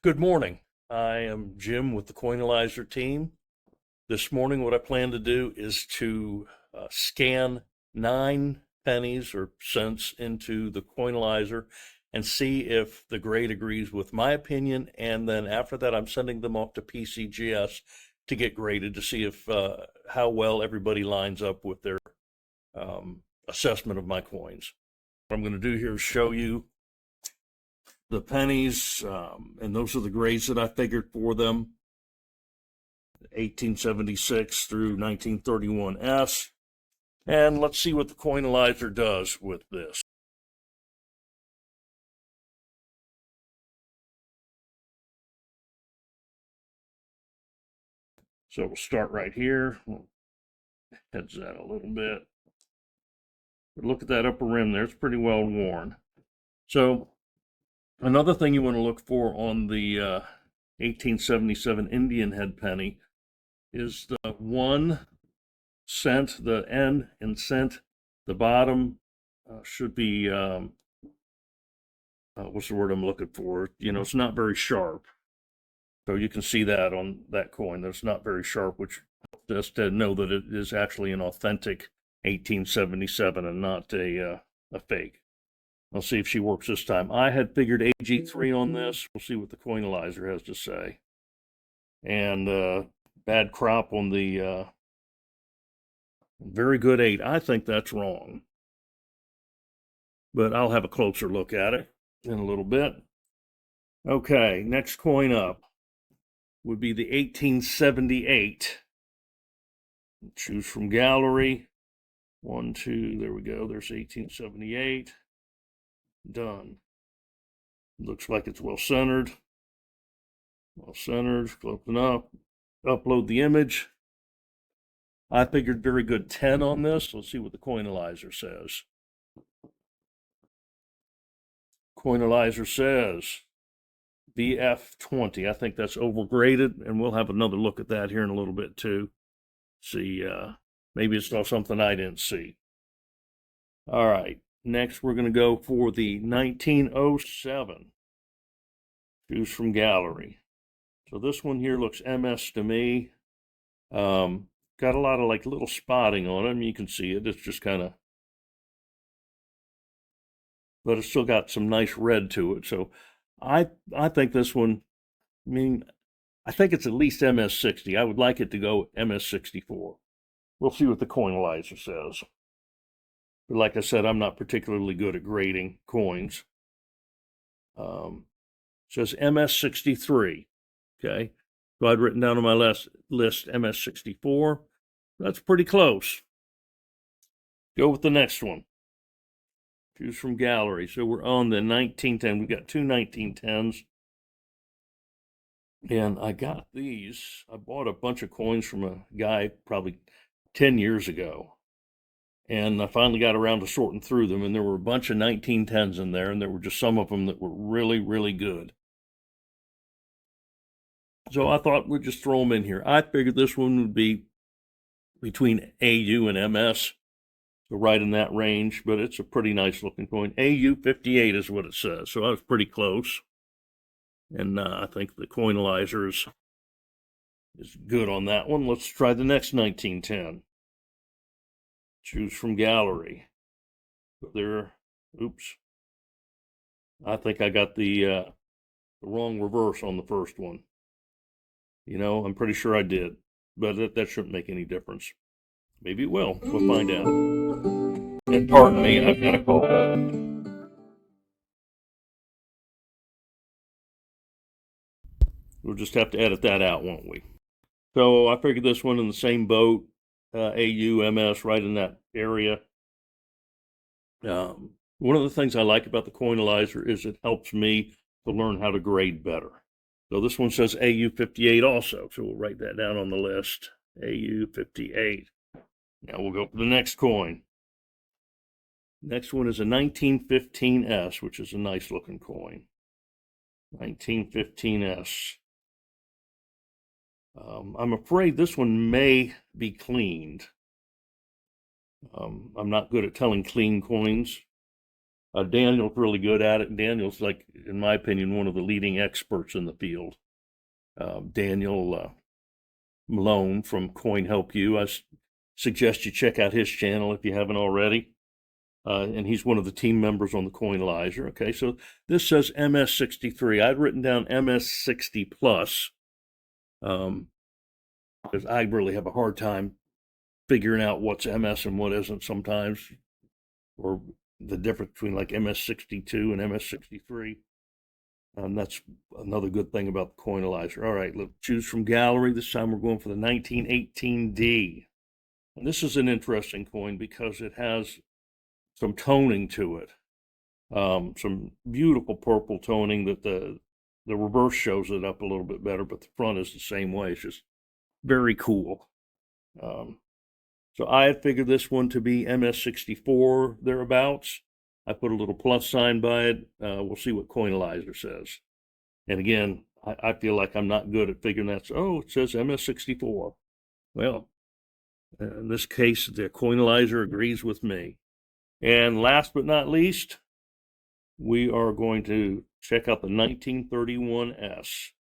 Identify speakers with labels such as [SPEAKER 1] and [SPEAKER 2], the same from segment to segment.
[SPEAKER 1] Good morning. I am Jim with the CoinAiLyzer team. This morning, what I plan to do is to scan 9 pennies or cents into the CoinAiLyzer and see if the grade agrees with my opinion. And then after that, I'm sending them off to PCGS to get graded to see if how well everybody lines up with their assessment of my coins. What I'm going to do here is show you the pennies, and those are the grades that I figured for them. 1876 through 1931S. And let's see what the CoinAiLyzer does with this. So we'll start right here. We'll heads that a little bit. But look at that upper rim there. It's pretty well worn. So another thing you want to look for on the 1877 Indian head penny is the 1 cent, the N in cent. The bottom should be, what's the word I'm looking for? You know, it's not very sharp. So you can see that on that coin, that it's not very sharp, which helps us to know that it is actually an authentic 1877 and not a fake. I'll see if she works this time. I had figured AG3 on this. We'll see what the CoinAiLyzer has to say. And bad crop on the very good 8. I think that's wrong. But I'll have a closer look at it in a little bit. Okay, next coin up would be the 1878. Choose from gallery. 1, 2, there we go. There's 1878. Done. Looks like it's well centered. Well centered. Open up. Upload the image. I figured very good 10 on this. Let's see what the CoinAiLyzer says. CoinAiLyzer says VF20. I think that's overgraded, and we'll have another look at that here in a little bit too. See, maybe it's not something I didn't see. All right, next we're going to go for the 1907. Choose from gallery. So this one here looks MS to me. Got a lot of like little spotting on it. I mean, you can see it. It's just kind of, but it's still got some nice red to it. So I think this one, I mean, I think it's at least MS60. I would like it to go MS64. We'll see what the CoinAiLyzer says. But like I said, I'm not particularly good at grading coins. It says MS63. Okay. So I'd written down on my list MS64. That's pretty close. Go with the next one. Choose from gallery. So we're on the 1910. We've got 2 1910s. And I got these. I bought a bunch of coins from a guy probably 10 years ago. And I finally got around to sorting through them. And there were a bunch of 1910s in there. And there were just some of them that were really, really good. So I thought we'd just throw them in here. I figured this one would be between AU and MS, so right in that range, but it's a pretty nice looking coin. AU 58 is what it says, so I was pretty close. And I think the CoinAiLyzer is good on that one. Let's try the next 1910. Choose from gallery. There, oops. I think I got the wrong reverse on the first one. You know, I'm pretty sure I did, but that shouldn't make any difference. Maybe it will. We'll find out. And pardon me, I've got a call. We'll just have to edit that out, won't we? So I figured this one in the same boat, AU, MS, right in that area. One of the things I like about the CoinAiLyzer is it helps me to learn how to grade better. So this one says AU 58 also, so we'll write that down on the list. AU 58. Now we'll go for the next coin. Next one is a 1915S, which is a nice looking coin. 1915S. I'm afraid this one may be cleaned. I'm not good at telling clean coins. Daniel's really good at it. Daniel's, like, in my opinion, one of the leading experts in the field. Daniel Malone from CoinHelpU. I suggest you check out his channel if you haven't already. And he's one of the team members on the CoinAiLyzer. Okay, so this says MS63. I'd written down MS60 plus because I really have a hard time figuring out what's MS and what isn't sometimes, or the difference between like MS62 and MS63. That's another good thing about the CoinAiLyzer. All right, let's choose from gallery. This time we're going for the 1918D. And this is an interesting coin because it has some toning to it. Some beautiful purple toning that the reverse shows it up a little bit better, but the front is the same way. It's just very cool. So I had figured this one to be MS64 thereabouts. I put a little plus sign by it. We'll see what CoinAiLyzer says. And again, I feel like I'm not good at figuring that. Oh, it says MS64. Well, in this case, the CoinAiLyzer agrees with me. And last but not least, we are going to check out the 1931S.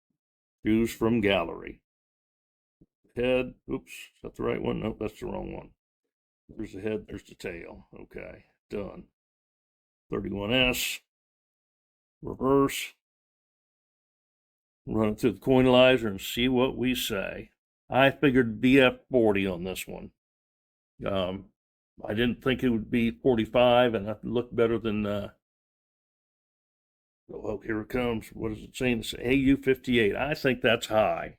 [SPEAKER 1] Choose from gallery. Head, oops, is that the right one? Nope, that's the wrong one. There's the head, there's the tail. Okay, done. 31S, reverse. Run it through the CoinAiLyzer and see what we say. I figured BF40 on this one. I didn't think it would be 45, and it looked better than, oh, here it comes. What is it saying? It's AU58. I think that's high.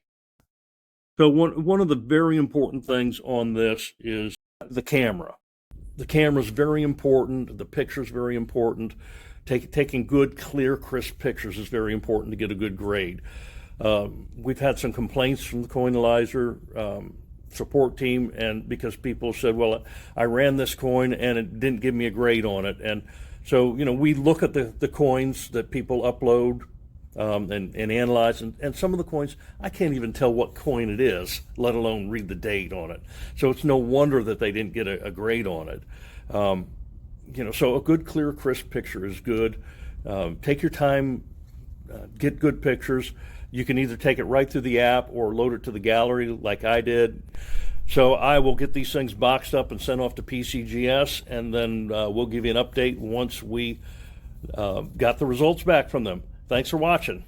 [SPEAKER 1] So one of the very important things on this is the camera. The camera is very important. The picture is very important. Taking good, clear, crisp pictures is very important to get a good grade. We've had some complaints from the CoinAiLyzer support team, and because people said, well, I ran this coin and it didn't give me a grade on it. And so, we look at the coins that people upload and analyze, and some of the coins, I can't even tell what coin it is, let alone read the date on it. So it's no wonder that they didn't get a grade on it. So a good, clear, crisp picture is good. Take your time, get good pictures. You can either take it right through the app or load it to the gallery like I did. So I will get these things boxed up and sent off to PCGS, and then we'll give you an update once we got the results back from them. Thanks for watching.